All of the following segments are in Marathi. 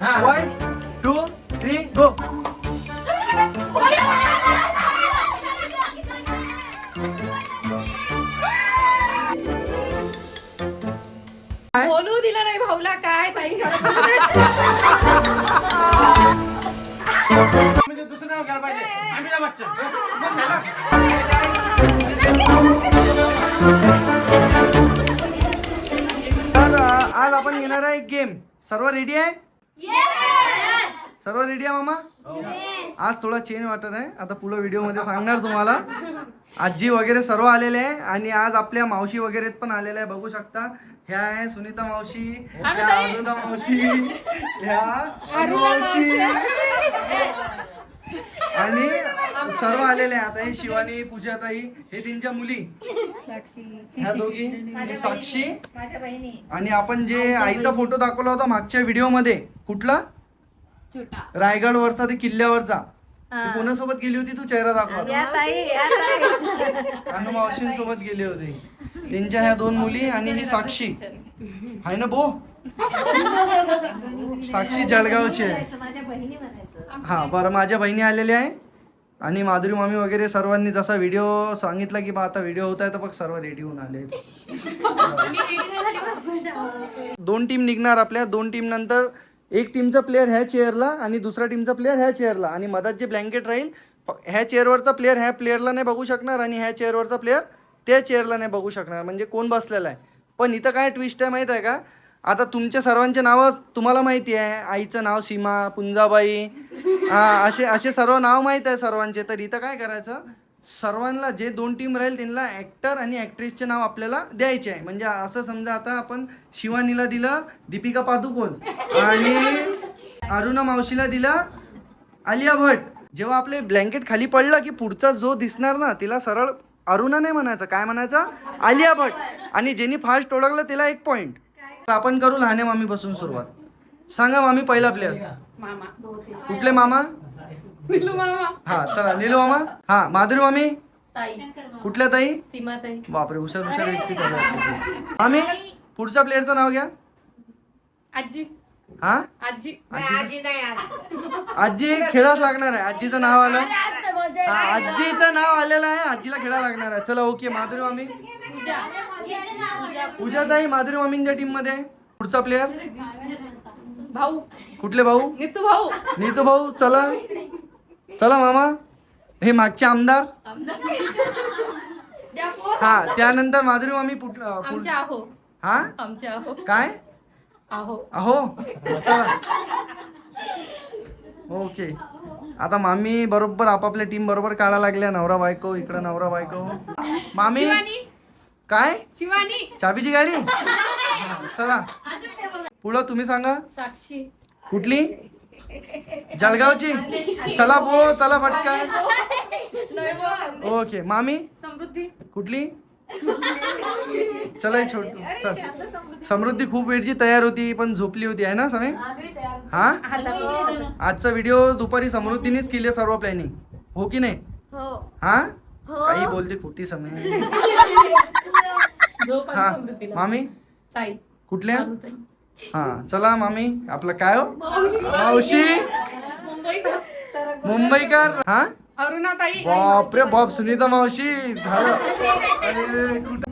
1 2 3 गो. बोलू दिलं नाही भाऊला काय ताई म्हणजे दुसरं नाव घ्यायला पाहिजे. अमिताभ बच्चन. मग झालं. तर आज आपण घेणार आहे गेम. सर्व रेडी आहे? सर्व रेडी आहे मामा? आज थोडा चेंज वाटत आहे. आता पुढे व्हिडिओ मध्ये सांगणार तुम्हाला. आजी वगैरे सर्व आलेले आहे आणि आज आपल्या मावशी वगैरे पण आलेल्या आहे. बघू शकता. ह्या आहे सुनीता मावशी, ह्या अरुणा मावशी, ह्या अनु मावशी आणि सर्व आलेले आहे. आता हे शिवानी, पूजाताई, हे त्यांच्या मुली, ह्या दोघी, ही साक्षी माझ्या बहिणी आणि आपण जे आईचा फोटो दाखवला होता मागच्या व्हिडिओ मध्ये, कुठला रायगड वरचा, ते किल्ल्यावरचा, ती कोणासोबत गेली होती तू चेहरा दाखवा? अनु मावशींसोबत गेली होती. त्यांच्या ह्या दोन मुली आणि ही साक्षी आहे ना बो. साक्षी जळगावची आहे. माझ्या बहिणी म्हणायचं. हा बरं, माझ्या बहिणी आलेल्या आहे आणि माधुरी मामी वगैरे सर्वांनी जसा व्हिडिओ सांगितला की बा आता व्हिडिओ होत आहे तर बघ सर्व रेडी होऊन आले. 2 टीम निघणार आपल्या. 2 टीम नंतर एक टीमचा प्लेअर ह्या चेअरला आणि दुसरा टीमचा प्लेअर ह्या चेअरला आणि मधात जे ब्लँकेट राहील ह्या चेअरवरचा प्लेअर ह्या प्लेअरला नाही बघू शकणार आणि ह्या चेअरवरचा प्लेअर त्या चेअरला नाही बघू शकणार, म्हणजे कोण बसलेला आहे. पण इथं काय ट्विस्ट आहे माहीत आहे का? आता तुमच्या सर्वांचे नावं तुम्हाला माहिती आहे. आईचं नाव सीमा, पुंजाबाई, असे सर्व नाव माहीत आहे सर्वांचे. तर इथं काय करायचं, सर्वांना जे 2 टीम राहील त्यांना ॲक्टर आणि ॲक्ट्रेसचे नाव आपल्याला द्यायचे आहे. म्हणजे असं समजा आता आपण शिवानीला दिलं दीपिका पादुकोण आणि अरुणा मावशीला दिलं आलिया भट. जेव्हा आपले ब्लँकेट खाली पडलं की पुढचा जो दिसणार ना तिला सरळ अरुणा नाही म्हणायचं, काय म्हणायचं, आलिया भट. आणि ज्यांनी फास्ट ओळखलं त्याला 1 पॉईंट. आपण करू लहाने मामी पासून सुरुवात. सांगा मामी पहिला प्लेअर. मामा. कुठले मामा? नीलू मामा. हा चला नीलू मामा. हा माधुरी मामी. ताई. कुठल्या ताई? सीमा ताई. बापरे, हुशार व्यक्ती. मामी पुढच्या प्लेअरचं नाव घ्या. आजी. हा आजी. आजी खेळाच लागणार आहे. आजीचं नाव आलं. हा आजीचं नाव आलेलं आहे. आजीला खेळा लागणार आहे. चला ओके. माधुरी मामी. पूजा. पूजा ताई माधुरी मामींच्या टीम मध्ये. पुढचा प्लेअर भाऊ. कुठले भाऊ? नीतू भाऊ. नीतू भाऊ. चला चला मामा. हे मागचे आमदार. हा त्यानंतर माधुरी मामी. आमच्या आहो. हा आमच्या आहो. काय आहो. अहो चला ओके. आता मामी बरोबर आपापल्या टीम बरोबर काढा लागल्या. नवरा बायको इकडं, नवरा बायको. मामी शिवानी. काय? शिवानी. चाबीची गाडी. चला पुढं तुम्ही सांगा. साक्षी. कुठली? जळगावची. चला बो चला पटकन. ओके मामी. समृद्धी. कुठली? चला छोटू. चल समृद्धी खूप वेळची तयार होती पण झोपली होती आहे ना समय. हा आजचा व्हिडिओ दुपारी समृद्धीनेच केली सर्व प्लॅनिंग, हो की नाही? हा काही बोलते खोटी समय. हा मामी. ताई. कुठल्या? हा चला मामी. आपलं काय हो? मावशी. मुंबईकर. हा अरुणा ताई. बापरे बाप. सुनीता मावशी. झालं. अरे कुठं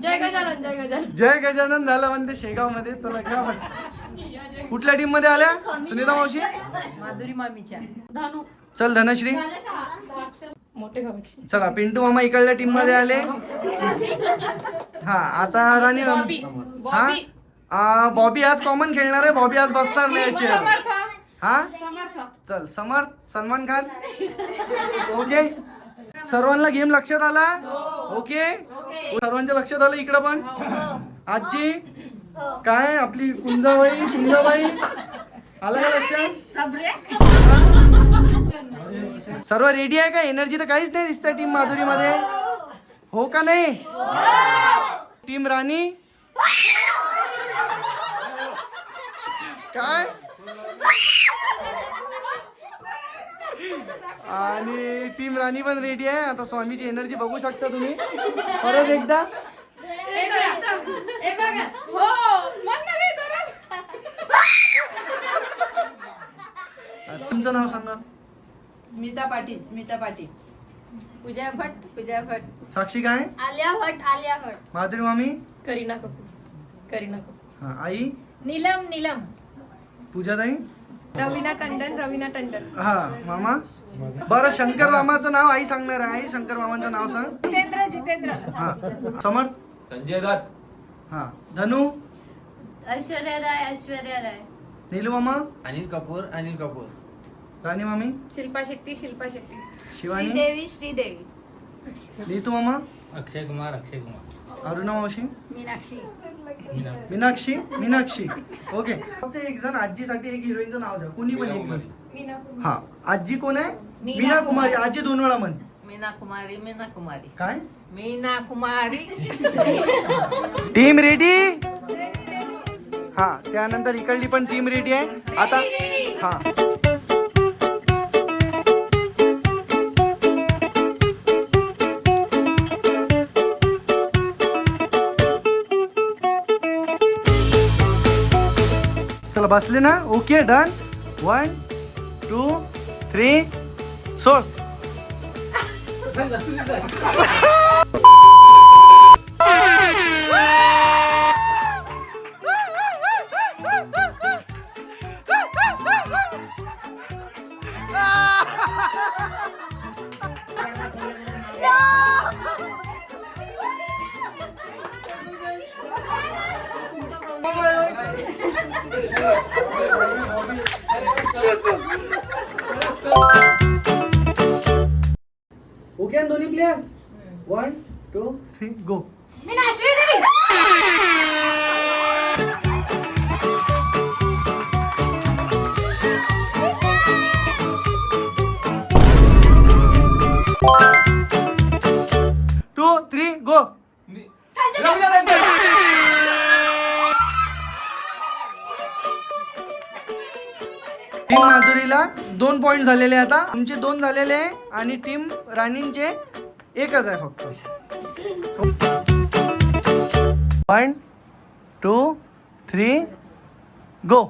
जय गजानन. जय गजानन. जय गजानन झालं म्हणते शेगाव मध्ये. चला घ्या. कुठल्या टीम मध्ये आल्या सुनीता मावशी? माधुरी मामीच्या. धनु. चल धनश्री. मोठे भाऊची. चला पिंटू मामा इकडल्या टीम मध्ये आले. हा आता राणी. हा बॉबी आज कॉमन खेळणार आहे. बॉबी आज बसणार नाही याची. हा चल समर्थ. सलमान खान. ओके सर्वांना गेम लक्षात आला? ओके सर्वांच्या लक्षात आलं. इकडं पण आजी काय आपली कुंजाबाई, कुंजाबाई आलं का लक्षात? सर्व रेडी आहे का? एनर्जी तर काहीच नाही दिसत टीम माधुरी मध्ये, हो का नाही? टीम राणी काय आणि टीम राणी पण रेडी आहे. आता स्वामीची एनर्जी बघू शकता तुम्ही परत एकदा. हो तुमचं नाव सांगा. स्मिता पाटील. स्मिता पाटील. पूजा भट. पूजा भट. साक्षी काय? आलिया भट. आलिया भट. माधुरी मामी? करीना कपूर. करीना कपूर. हा. आई? नीलम. नीलम. पूजाताई? रवीना टंडन. रवीना टंडन. हा. मामा? बरं, शंकर मामाचं नाव आई सांगणार आहे. शंकर मामाचं नाव सांग. जितेंद्र. जितेंद्र. हा. समर्थ? संजय दत्त. हा. धनु? ऐश्वर्या राय. ऐश्वर्या राय. नीलू मामा? अनिल कपूर. अनिल कपूर. राणी मामी? शिल्पा शेट्टी. शिल्पा शेट्टी. शिवानी? श्रीदेवी. श्रीदेवी. नीतू मामा? अक्षय कुमार. अक्षय कुमार. अरुणा मावशी? मीनाक्षी. मीनाक्षी? मीनाक्षी. ओके. फक्त एक जण आजीसाठी एक हिरोईनचं नाव द्या. कुणी पण एक जण. मीना. हा. आजी कोण आहे? मीना मीना कुमारी. आजी 2 वेळा म्हण. मीना कुमारी. मीना कुमारी. काय? मीना कुमारी. Team ready? हा. त्यानंतर इकडली पण टीम रेडी आहे आता. हा. चला बसले ना? Okay done. 1 2 3 सोड. ओके दोन्ही player. 1 2 3 go. Meena. Sridevi. Two 3 go. Team माधुरीला 2 पॉइंट झालेले आता. तुमचे 2 झालेले आहे आणि टीम राणींचे 1च आहे फक्त. 1 2 3 गो.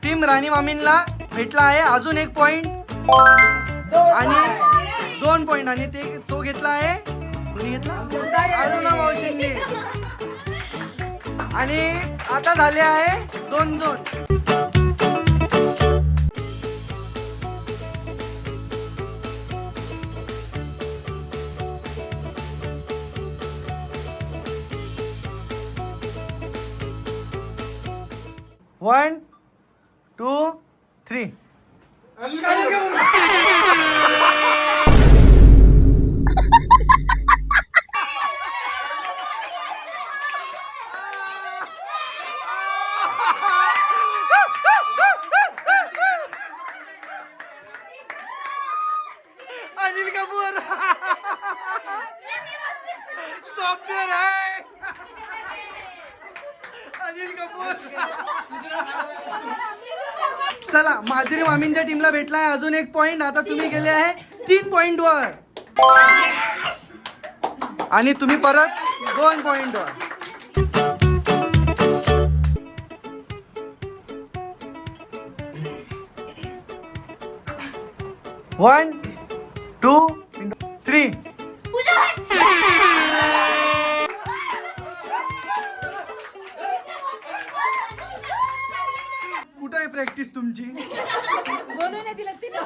टीम राणी मामींना भेटला आहे अजून 1 पॉइंट आणि 2 पॉइंट आणि तो घेतला आहे. कोणी घेतला? अरुणा मावशींनी. आणि आता झाले आहे 2-2. वन 2 3. अनिल कपूर सॉफ्टवेयर है. अनिल कपूर. चला माधुरी मामींच्या टीमला भेटला आहे अजून 1 पॉइंट. आता तुम्ही गेले आहे 3 पॉइंट वर आणि तुम्ही परत 2 पॉइंट वर. वन 2 3. कुठं आहे प्रॅक्टिस तुमची? बोलून दिलं तिला.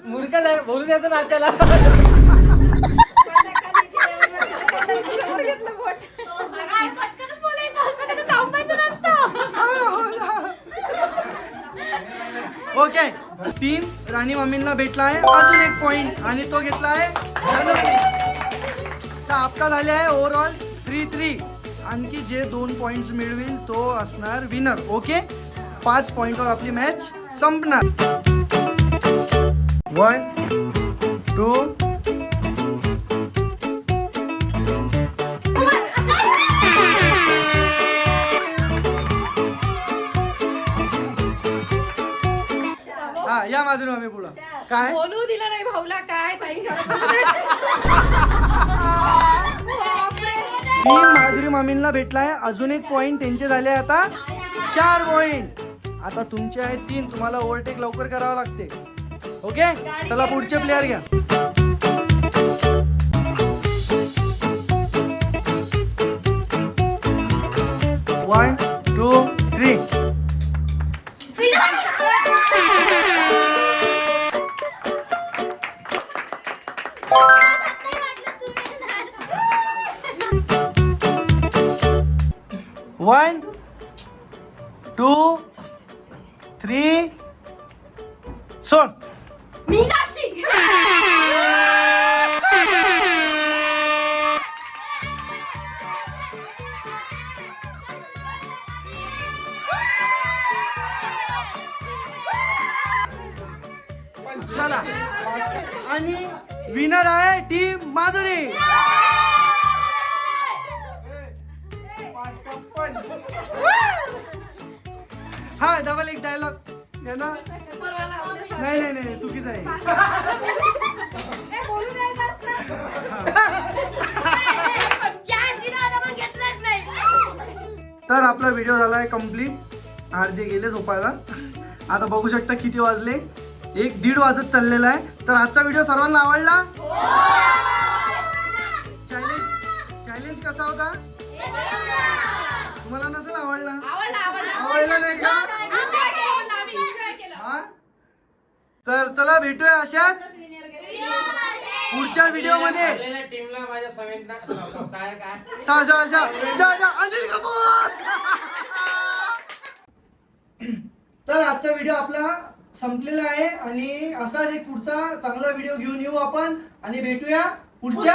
मुलगा बोलू द्यायचं ना त्याला. ओके. टीम राणी मामींना भेटला आहे अजून 1 पॉइंट आणि तो घेतला आहे धनुने. तर आपका झाले आहे ओव्हरऑल 3-3. आणखी जे 2 पॉइंट्स मिळविल तो असणार विनर. ओके 5 पॉइंटवर आपली मॅच संपणार. 1 2 हा या माधुरी मामी पुढं काय बोलू दिलं नाही भाऊला काय ताई टीम माधुरी मामींना भेटलाय अजून एक पॉइंट त्यांचे झाले आता 4 पॉइंट. आता तुमचे आहेत 3. तुम्हाला ओव्हरटेक लवकर करावं लागते. ओके चला पुढचे प्लेअर घ्या. One two three. One two three सोन. मीनाक्षी चला आणि विनर आहे टीम माधुरी. हा डबल एक डायलॉग आहे ना. नाही नाही नाही चुकीचं आहे. तर आपला व्हिडिओ झालाय कम्प्लीट. अर्धे गेले झोपायला. आता बघू शकता किती वाजले. 1-1:30 वाजत चाललेला आहे. तर आजचा व्हिडिओ सर्वांना आवडला. चॅलेंज कसा होता तुम्हाला? नसेल आवडला. आवडला नाही का? हा तर चला भेटूया अशाच पुढच्या व्हिडिओ मध्ये. टीमला माझ्या सहाय्यक आहे. अनिल कपूर. तर आजचा व्हिडिओ आपला संपलेला आहे आणि असाच एक पुढचा चांगला व्हिडिओ घेऊन येऊ आपण आणि भेटूया पुढच्या